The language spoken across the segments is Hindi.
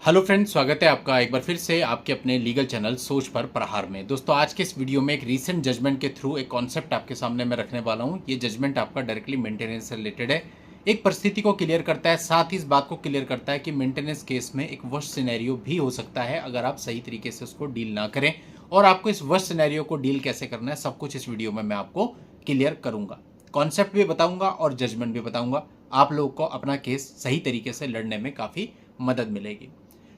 हेलो फ्रेंड्स, स्वागत है आपका एक बार फिर से आपके अपने लीगल चैनल सोच पर प्रहार में। दोस्तों, आज के इस वीडियो में एक रीसेंट जजमेंट के थ्रू एक कॉन्सेप्ट आपके सामने मैं रखने वाला हूं। ये जजमेंट आपका डायरेक्टली मेंटेनेंस से रिलेटेड है। एक परिस्थिति को क्लियर करता है, साथ ही इस बात को क्लियर करता है कि मेंटेनेंस केस में एक वर्स्ट सिनेरियो भी हो सकता है अगर आप सही तरीके से उसको डील ना करें। और आपको इस वर्स्ट सिनेरियो को डील कैसे करना है, सब कुछ इस वीडियो में मैं आपको क्लियर करूंगा। कॉन्सेप्ट भी बताऊंगा और जजमेंट भी बताऊंगा। आप लोगों को अपना केस सही तरीके से लड़ने में काफ़ी मदद मिलेगी।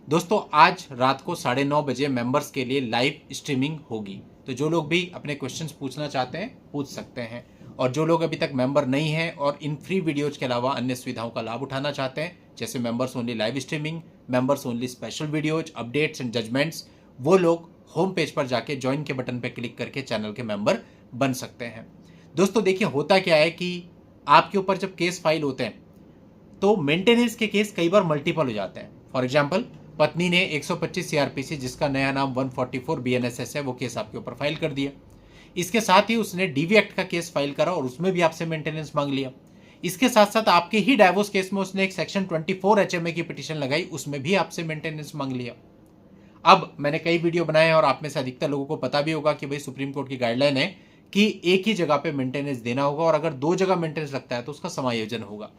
दोस्तों, आज रात को 9:30 बजे मेंबर्स के लिए लाइव स्ट्रीमिंग होगी, तो जो लोग भी अपने क्वेश्चंस पूछना चाहते हैं पूछ सकते हैं। और जो लोग अभी तक मेंबर नहीं हैं और इन फ्री वीडियोज के अलावा अन्य सुविधाओं का लाभ उठाना चाहते हैं, जैसे members only live streaming, members only special videos, updates and judgements, वो लोग होम पेज पर जाके ज्वाइन के बटन पर क्लिक करके चैनल के मेंबर बन सकते हैं। दोस्तों देखिए, होता क्या है कि आपके ऊपर जब केस फाइल होते हैं तो मेंटेनेंस के केस कई बार मल्टीपल हो जाते हैं। फॉर एग्जाम्पल, पत्नी ने 125 सीआरपीसी, जिसका नया नाम 144 बीएनएसएस है, वो केस आपके ऊपर फाइल कर दिया। इसके साथ ही उसने डीवी एक्ट का केस फाइल करा और उसमें भी आपसे मेंटेनेंस मांग लिया। इसके साथ साथ आपके ही डाइवोर्स केस में उसने एक सेक्शन 24 एचएमए की पिटीशन लगाई, उसमें भी आपसे मेंटेनेंस मांग लिया। अब मैंने कई वीडियो बनाए हैं और आप में से अधिकतर लोगों को पता भी होगा कि भाई सुप्रीम कोर्ट की गाइडलाइन है कि एक ही जगह पे मेंटेनेंस देना होगा और अगर दो जगह मेंटेनेंस लगता है तो उसका समायोजन होगा।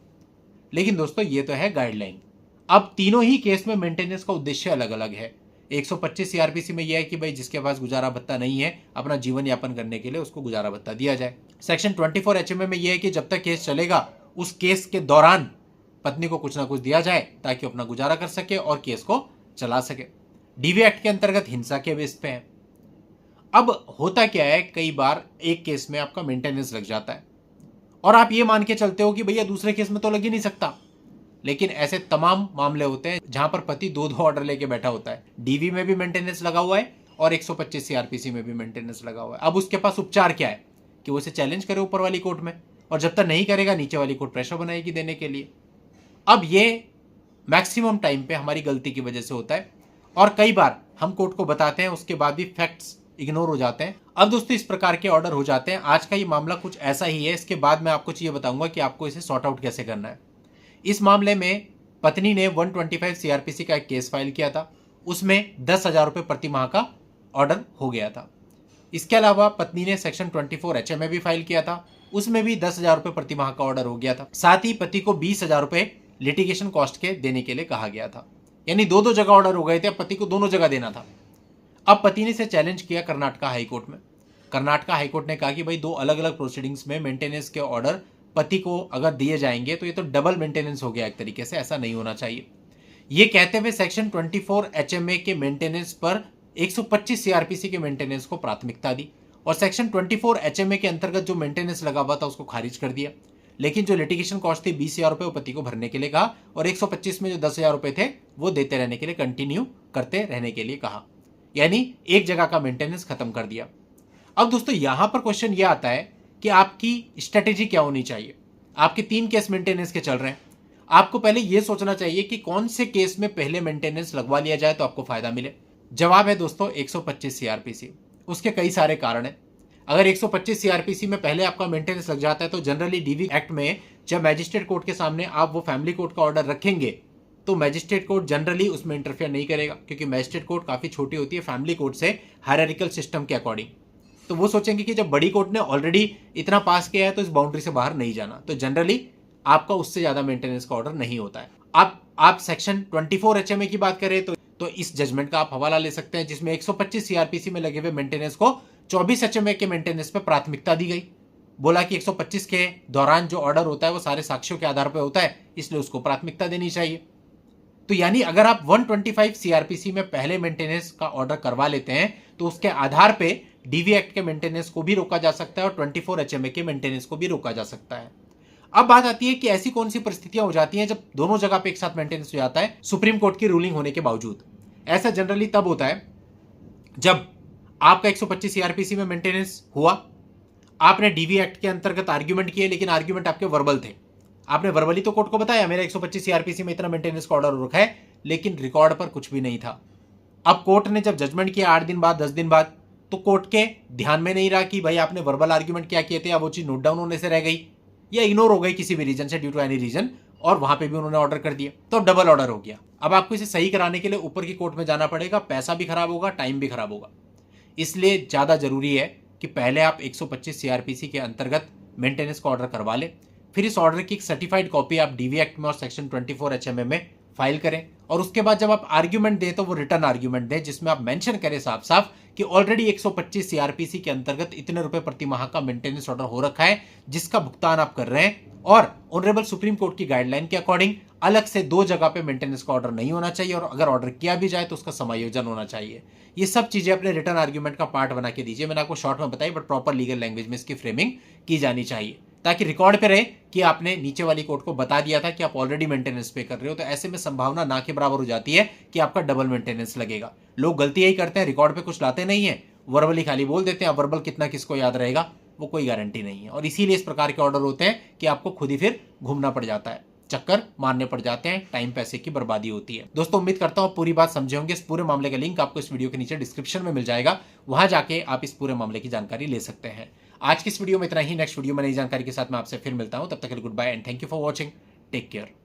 लेकिन दोस्तों, ये तो है गाइडलाइन। अब तीनों ही केस में मेंटेनेंस का उद्देश्य अलग अलग है। 125 सीआरपीसी में यह है कि भाई जिसके पास गुजारा भत्ता नहीं है, अपना जीवन यापन करने के लिए उसको गुजारा भत्ता दिया जाए। सेक्शन 24 एचएमए में यह है कि जब तक केस चलेगा उस केस के दौरान पत्नी को कुछ ना कुछ दिया जाए ताकि अपना गुजारा कर सके और केस को चला सके। डीवी एक्ट के अंतर्गत हिंसा के बेस पे है। अब होता क्या है, कई बार एक केस में आपका मेंटेनेंस लग जाता है और आप ये मान के चलते हो कि भैया दूसरे केस में तो लग ही नहीं सकता। लेकिन ऐसे तमाम मामले होते हैं जहां पर पति दो ऑर्डर लेके बैठा होता है। डीवी में भी मेंटेनेंस लगा हुआ है और 125 सीआरपीसी में भी मेंटेनेंस लगा हुआ है। अब उसके पास उपचार क्या है कि वो इसे चैलेंज करे ऊपर वाली कोर्ट में, और जब तक नहीं करेगा नीचे वाली कोर्ट प्रेशर बनाएगी देने के लिए। अब ये मैक्सिमम टाइम पे हमारी गलती की वजह से होता है और कई बार हम कोर्ट को बताते हैं, उसके बाद भी फैक्ट्स इग्नोर हो जाते हैं। अब दोस्तों, इस प्रकार के ऑर्डर हो जाते हैं। आज का ये मामला कुछ ऐसा ही है। इसके बाद मैं आपको ये बताऊंगा कि आपको इसे सॉर्ट आउट कैसे करना है। इस मामले में पत्नी ने 125 सीआरपीसी का एक केस फाइल किया था, उसमें 10,000 रुपये प्रति माह का ऑर्डर हो गया था। इसके अलावा पत्नी ने सेक्शन 24 एचएमए भी फाइल किया था, उसमें भी 10,000 रुपये प्रति माह का ऑर्डर हो गया था। साथ ही पति को 20,000 रुपये लिटिगेशन कॉस्ट के देने के लिए कहा गया था। यानी दो जगह ऑर्डर हो गए थे, पति को दोनों जगह देना था। अब पति ने इसे चैलेंज किया कर्नाटका हाईकोर्ट में। कर्नाटका हाईकोर्ट ने कहा कि भाई दो अलग अलग प्रोसीडिंग्स में मेंटेनेंस के ऑर्डर पति को अगर दिए जाएंगे तो ये तो डबल मेंटेनेंस हो गया एक तरीके से, ऐसा नहीं होना चाहिए। ये कहते हुए सेक्शन 24 एचएमए के मेंटेनेंस पर 125 सीआरपीसी के मेंटेनेंस को प्राथमिकता दी और सेक्शन 24 एचएमए के अंतर्गत जो मेंटेनेंस लगा हुआ था उसको खारिज कर दिया। लेकिन जो लिटिगेशन कॉस्ट थी 20,000 रुपये, वो पति को भरने के लिए कहा और 125 में जो 10,000 रुपये थे वो देते रहने के लिए, कंटिन्यू करते रहने के लिए कहा। यानी एक जगह का मेंटेनेंस खत्म कर दिया। अब दोस्तों, यहां पर क्वेश्चन यह आता है कि आपकी स्ट्रेटेजी क्या होनी चाहिए। आपके 3 केस मेंटेनेंस के चल रहे हैं। आपको पहले यह सोचना चाहिए कि कौन से केस में पहले मेंटेनेंस लगवा लिया जाए तो आपको फायदा मिले। जवाब है दोस्तों 125 सीआरपीसी। उसके कई सारे कारण हैं। अगर 125 सीआरपीसी में पहले आपका मेंटेनेंस लग जाता है तो जनरली डीवी एक्ट में जब मैजिस्ट्रेट कोर्ट के सामने आप वो फैमिली कोर्ट का ऑर्डर रखेंगे तो मैजिस्ट्रेट कोर्ट जनरली उसमें इंटरफेयर नहीं करेगा, क्योंकि मैजिस्ट्रेट कोर्ट काफी छोटी होती है फैमिली कोर्ट से हायरार्किकल सिस्टम के अकॉर्डिंग। तो वो सोचेंगे कि जब बड़ी कोर्ट ने ऑलरेडी इतना पास किया है तो इस बाउंड्री से बाहर नहीं जाना, तो जनरली आपका उससे ज्यादा मेंटेनेंस का ऑर्डर नहीं होता है। आप सेक्शन 24 एचएमए की बात करें तो इस जजमेंट का आप हवाला ले सकते हैं, जिसमें 125 सीआरपीसी में लगे हुए मेंटेनेंस को 24 एचएमए के मेंटेनेंस पे प्राथमिकता दी गई। बोला कि 125 के दौरान जो ऑर्डर होता है वो सारे साक्ष्यों के आधार पर होता है, इसलिए उसको प्राथमिकता देनी चाहिए। तो यानी अगर आप 125 सीआरपीसी में पहले मेंटेनेंस का ऑर्डर करवा लेते हैं तो उसके आधार पे डीवी एक्ट के मेंटेनेंस को भी रोका जा सकता है और 24 एचएमए के मेंटेनेंस को भी रोका जा सकता है। अब बात आती है कि ऐसी कौन सी परिस्थितियां हो जाती हैं जब दोनों जगह पे एक साथ मेंटेनेंस हो जाता है सुप्रीम कोर्ट की रूलिंग होने के बावजूद। ऐसा जनरली तब होता है जब आपका 125 सीआरपीसी में मेंटेनेंस हुआ, आपने डीवी एक्ट के अंतर्गत आर्ग्यूमेंट किए, लेकिन आर्ग्यूमेंट आपके वर्बल थे। आपने वर्बली तो कोर्ट को बताया मेरा 125 सीआरपीसी में इतना मेंटेनेंस का ऑर्डर रखा है, लेकिन रिकॉर्ड पर कुछ भी नहीं था। अब कोर्ट ने जब जजमेंट किया 8 दिन बाद 10 दिन बाद, तो कोर्ट के ध्यान में नहीं रहा कि भाई आपने वर्बल आर्ग्यूमेंट क्या किए थे, या वो चीज नोट डाउन होने से रह गई या इग्नोर हो गई किसी भी रीजन से, ड्यू टू एनी रीजन, और वहां पे भी उन्होंने ऑर्डर कर दिया, तो डबल ऑर्डर हो गया। अब आपको इसे सही कराने के लिए ऊपर की कोर्ट में जाना पड़ेगा, पैसा भी खराब होगा, टाइम भी खराब होगा। इसलिए ज़्यादा ज़रूरी है कि पहले आप 125 सीआरपीसी के अंतर्गत मेंटेनेंस का ऑर्डर करवा लें, फिर इस ऑर्डर की एक सर्टिफाइड कॉपी आप डीवी एक्ट में और सेक्शन 24 HMA में फाइल करें, और उसके बाद जब आप आर्ग्यूमेंट दें तो वो रिटर्न आर्ग्यूमेंट दें जिसमें आप मेंशन करें साफ साफ कि ऑलरेडी 125 सीआरपीसी के अंतर्गत इतने रुपए प्रति माह का मेंटेनेंस ऑर्डर हो रखा है जिसका भुगतान आप कर रहे हैं, और ऑनरेबल सुप्रीम कोर्ट की गाइडलाइन के अकॉर्डिंग अलग से 2 जगह पे मेंटेनेंस का ऑर्डर नहीं होना चाहिए, और अगर ऑर्डर किया भी जाए तो उसका समायोजन होना चाहिए। ये सब चीजें अपने रिटर्न आर्ग्यूमेंट का पार्ट बना के दीजिए। मैंने आपको शॉर्ट में बताई, बट प्रॉपर लीगल लैंग्वेज में इसकी फ्रेमिंग की जानी चाहिए ताकि रिकॉर्ड पे रहे कि आपने नीचे वाली कोर्ट को बता दिया था कि आप ऑलरेडी मेंटेनेंस पे कर रहे हो। तो ऐसे में संभावना ना के बराबर हो जाती है कि आपका डबल मेंटेनेंस लगेगा। लोग गलती यही करते हैं, रिकॉर्ड पे कुछ लाते नहीं है, वर्बली खाली बोल देते हैं। वर्बल कितना किसको याद रहेगा वो कोई गारंटी नहीं है, और इसीलिए इस प्रकार के ऑर्डर होते हैं कि आपको खुद ही फिर घूमना पड़ जाता है, चक्कर मारने पड़ जाते हैं, टाइम पैसे की बर्बादी होती है। दोस्तों उम्मीद करता हूं पूरी बात समझे होंगे। इस पूरे मामले का लिंक आपको इस वीडियो के नीचे डिस्क्रिप्शन में मिल जाएगा, वहां जाके आप इस पूरे मामले की जानकारी ले सकते हैं। आज की इस वीडियो में इतना ही। नेक्स्ट वीडियो में नई जानकारी के साथ मैं आपसे फिर मिलता हूं, तब तक के लिए good bye and thank you for watching. Take care.